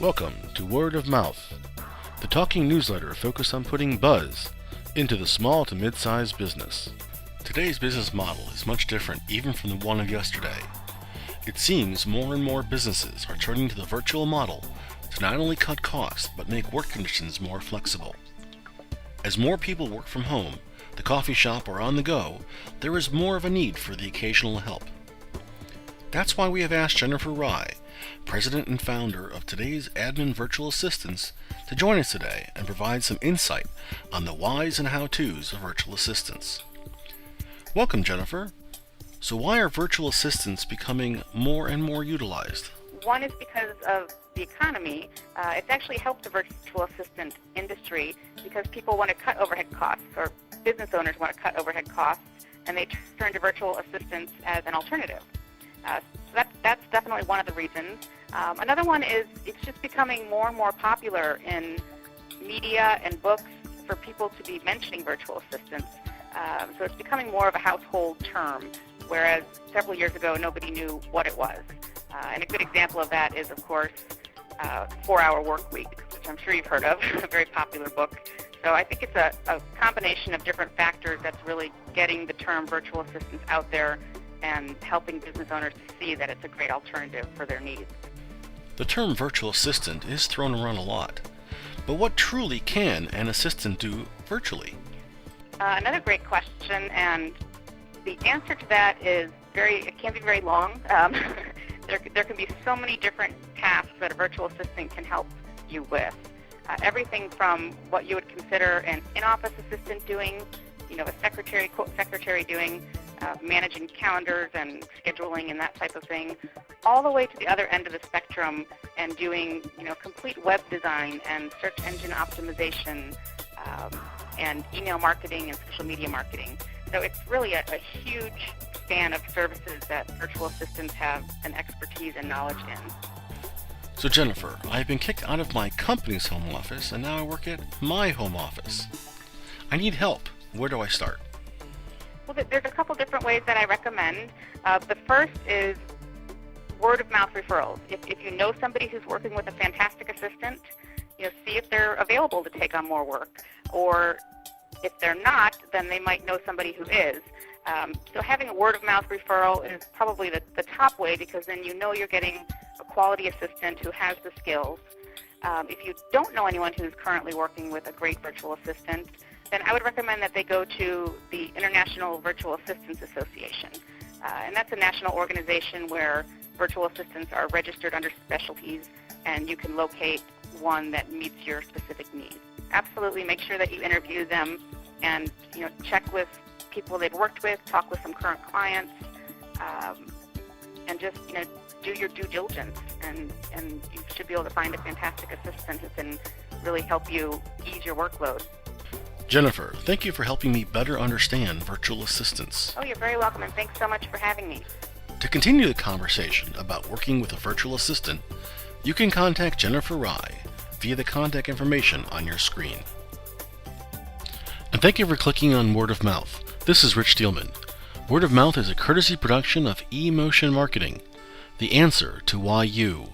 Welcome to Word of Mouth, the talking newsletter focused on putting buzz into the small to mid-sized business. Today's business model is much different even from the one of yesterday. It seems more and more businesses are turning to the virtual model to not only cut costs but make work conditions more flexible. As more people work from home, the coffee shop, or on the go, there is more of a need for the occasional help. That's why we have asked Jennifer Rye, president and founder of today's Admin Virtual Assistants, to join us today and provide some insight on the whys and how-tos of virtual assistants. Welcome, Jennifer. So why are virtual assistants becoming more and more utilized? One is because of the economy. It's actually helped the virtual assistant industry because people want to cut overhead costs, or business owners want to cut overhead costs, and they turn to virtual assistants as an alternative. So that's definitely one of the reasons. Another one is it's just becoming more and more popular in media and books for people to be mentioning virtual assistants. So it's becoming more of a household term, whereas several years ago nobody knew what it was. And a good example of that is, of course, 4-Hour Work Week, which I'm sure you've heard of, a very popular book. So I think it's a combination of different factors that's really getting the term virtual assistants out there and helping business owners to see that it's a great alternative for their needs. The term virtual assistant is thrown around a lot, but what truly can an assistant do virtually? Another great question, and the answer to that is it can be very long. There can be so many different tasks that a virtual assistant can help you with. Everything from what you would consider an in-office assistant doing, a secretary doing, managing calendars and scheduling and that type of thing, all the way to the other end of the spectrum and doing, complete web design and search engine optimization and email marketing and social media marketing. So it's really a huge span of services that virtual assistants have an expertise and knowledge in. So Jennifer, I have been kicked out of my company's home office and now I work at my home office. I need help. Where do I start? Well, there's a couple different ways that I recommend. The first is word-of-mouth referrals. If you know somebody who's working with a fantastic assistant, see if they're available to take on more work. Or if they're not, then they might know somebody who is. So having a word-of-mouth referral is probably the top way, because then you're getting a quality assistant who has the skills. If you don't know anyone who's currently working with a great virtual assistant, then I would recommend that they go to the International Virtual Assistants Association. And that's a national organization where virtual assistants are registered under specialties, and you can locate one that meets your specific needs. Absolutely make sure that you interview them and check with people they've worked with, talk with some current clients, and just do your due diligence, and you should be able to find a fantastic assistant who can really help you ease your workload. Jennifer, thank you for helping me better understand virtual assistants. Oh, you're very welcome, and thanks so much for having me. To continue the conversation about working with a virtual assistant, you can contact Jennifer Rye via the contact information on your screen. And thank you for clicking on Word of Mouth. This is Rich Steelman. Word of Mouth is a courtesy production of eMotion Marketing, the answer to why you